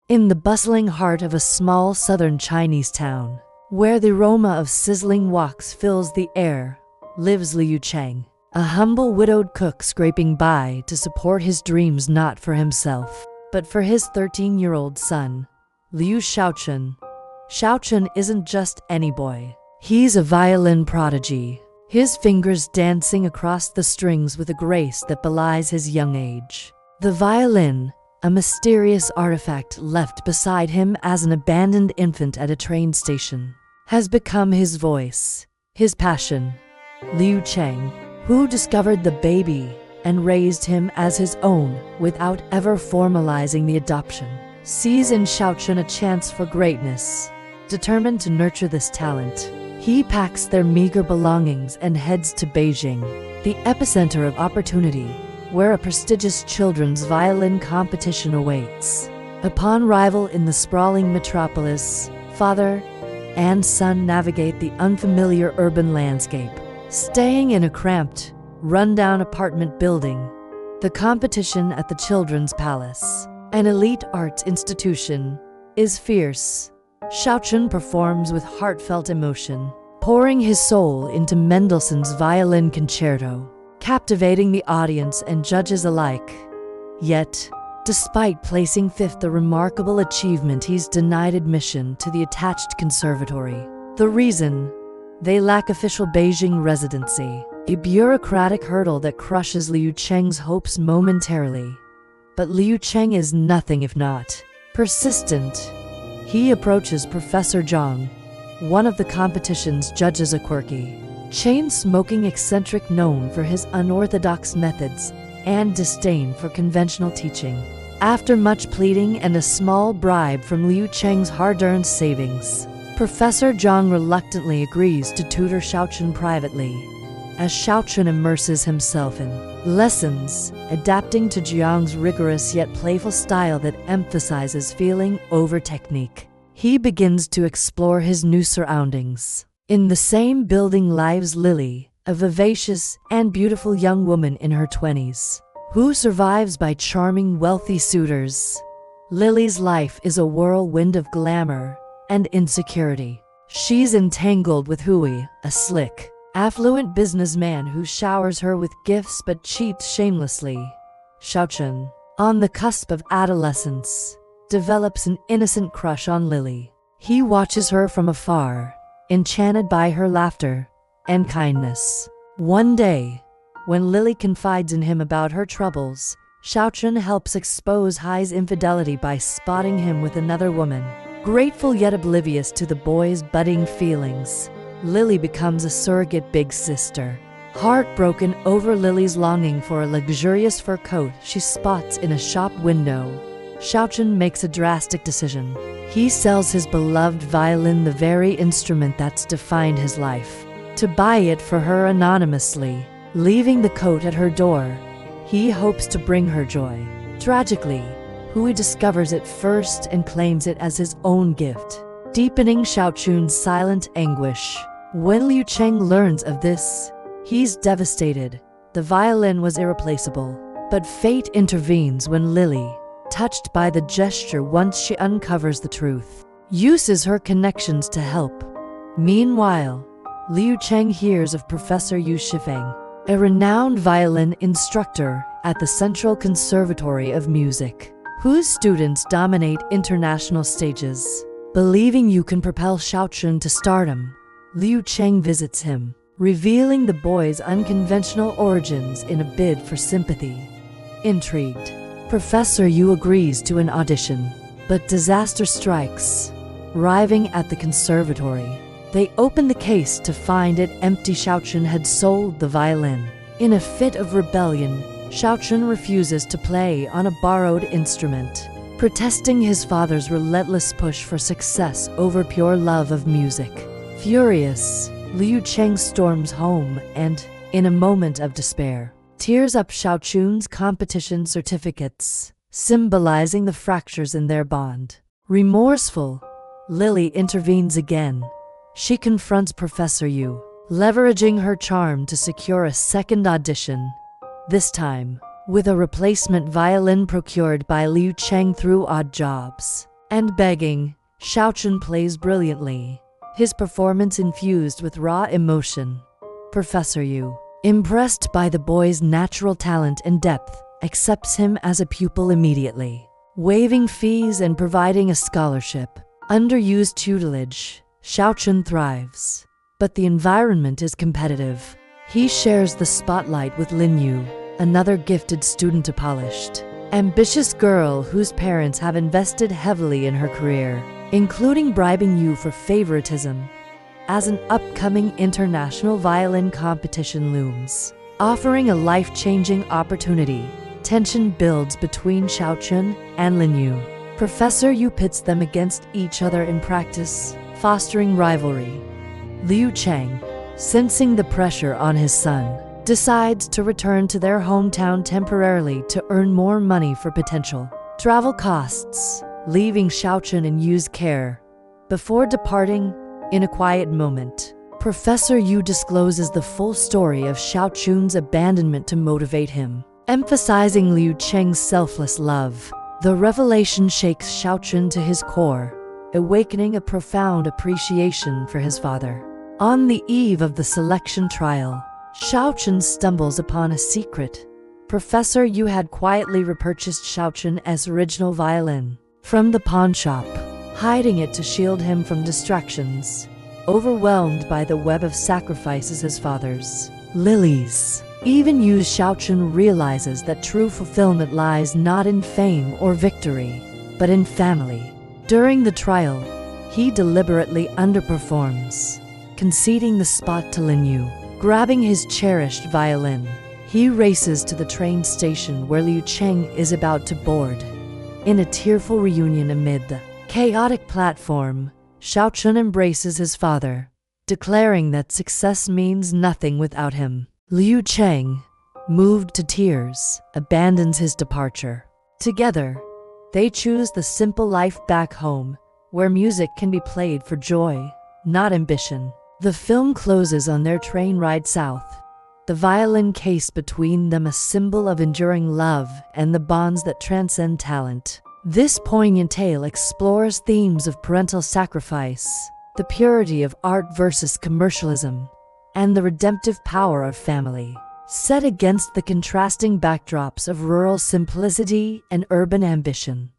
In the bustling heart of a small southern Chinese town, where the aroma of sizzling woks fills the air, lives Liu Cheng, a humble widowed cook scraping by to support his dreams not for himself, but for his 13-year-old son, Liu Shaochun. Shaochun isn't just any boy. He's a violin prodigy, his fingers dancing across the strings with a grace that belies his young age. The violin, a mysterious artifact left beside him as an abandoned infant at a train station, has become his voice, his passion. Liu Cheng, who discovered the baby and raised him as his own without ever formalizing the adoption, sees in Shaochun a chance for greatness. Determined to nurture this talent, he packs their meager belongings and heads to Beijing, the epicenter of opportunity, where a prestigious children's violin competition awaits. Upon arrival in the sprawling metropolis, father and son navigate the unfamiliar urban landscape, staying in a cramped, run-down apartment building. The competition at the Children's Palace, an elite arts institution, is fierce. Shaochun performs with heartfelt emotion, pouring his soul into Mendelssohn's violin concerto, captivating the audience and judges alike. Yet, despite placing fifth, a remarkable achievement, he's denied admission to the attached conservatory. The reason? They lack official Beijing residency, a bureaucratic hurdle that crushes Liu Cheng's hopes momentarily. But Liu Cheng is nothing if not persistent. He approaches Professor Zhang, one of the competition's judges, a quirky, chain-smoking eccentric known for his unorthodox methods and disdain for conventional teaching. After much pleading and a small bribe from Liu Cheng's hard-earned savings, Professor Zhang reluctantly agrees to tutor Shaochun privately. As Shaochun immerses himself in lessons, adapting to Zhang's rigorous yet playful style that emphasizes feeling over technique, he begins to explore his new surroundings. In the same building lives Lily, a vivacious and beautiful young woman in her 20s, who survives by charming wealthy suitors. Lily's life is a whirlwind of glamour and insecurity. She's entangled with Hui, a slick, affluent businessman who showers her with gifts but cheats shamelessly. Shaochun, on the cusp of adolescence, develops an innocent crush on Lily. He watches her from afar, enchanted by her laughter and kindness. One day, when Lily confides in him about her troubles, Shaochun helps expose Hui's infidelity by spotting him with another woman. Grateful yet oblivious to the boy's budding feelings, Lily becomes a surrogate big sister. Heartbroken over Lily's longing for a luxurious fur coat she spots in a shop window, Shaochun makes a drastic decision. He sells his beloved violin, the very instrument that's defined his life, to buy it for her anonymously. Leaving the coat at her door, he hopes to bring her joy. Tragically, Hui discovers it first and claims it as his own gift, deepening Shaochun's silent anguish. When Liu Cheng learns of this, he's devastated. The violin was irreplaceable, but fate intervenes when Lily, touched by the gesture once she uncovers the truth, uses her connections to help. Meanwhile, Liu Cheng hears of Professor Yu Shifeng, a renowned violin instructor at the Central Conservatory of Music, whose students dominate international stages. Believing Yu can propel Shaochun to stardom, Liu Cheng visits him, revealing the boy's unconventional origins in a bid for sympathy. Intrigued, Professor Yu agrees to an audition, but disaster strikes. Arriving at the conservatory, they open the case to find it empty. Shaochun had sold the violin. In a fit of rebellion, Shaochun refuses to play on a borrowed instrument, protesting his father's relentless push for success over pure love of music. Furious, Liu Cheng storms home and, in a moment of despair, tears up Shaochun's competition certificates, symbolizing the fractures in their bond. Remorseful, Lily intervenes again. She confronts Professor Yu, leveraging her charm to secure a second audition, this time with a replacement violin procured by Liu Cheng through odd jobs. and begging, Xiaochun plays brilliantly, his performance infused with raw emotion. Professor Yu, impressed by the boy's natural talent and depth, accepts him as a pupil immediately, waiving fees and providing a scholarship. Under Yu's tutelage, Xiaochun thrives, but the environment is competitive. He shares the spotlight with Lin Yu, another gifted student, a polished, ambitious girl whose parents have invested heavily in her career, including bribing Yu for favoritism. As an upcoming international violin competition looms, offering a life-changing opportunity, tension builds between Xiaochun and Lin Yu. Professor Yu pits them against each other in practice, fostering rivalry. Liu Cheng, sensing the pressure on his son, decides to return to their hometown temporarily to earn more money for potential travel costs, leaving Xiaochun in Yu's care. Before departing, in a quiet moment, Professor Yu discloses the full story of Xiaochun's abandonment to motivate him, emphasizing Liu Cheng's selfless love. The revelation shakes Xiaochun to his core, awakening a profound appreciation for his father. On the eve of the selection trial, Xiaochun stumbles upon a secret. Professor Yu had quietly repurchased Xiaochun's original violin from the pawn shop, hiding it to shield him from distractions. Overwhelmed by the web of sacrifices his father's lilies, even Yu, Xiaochun realizes that true fulfillment lies not in fame or victory, but in family. During the trial, he deliberately underperforms, conceding the spot to Lin Yu. Grabbing his cherished violin, he races to the train station where Liu Cheng is about to board. In a tearful reunion amid the chaotic platform, Xiaochun embraces his father, declaring that success means nothing without him. Liu Cheng, moved to tears, abandons his departure. Together, they choose the simple life back home, where music can be played for joy, not ambition. The film closes on their train ride south, the violin case between them a symbol of enduring love and the bonds that transcend talent. This poignant tale explores themes of parental sacrifice, the purity of art versus commercialism, and the redemptive power of family, set against the contrasting backdrops of rural simplicity and urban ambition.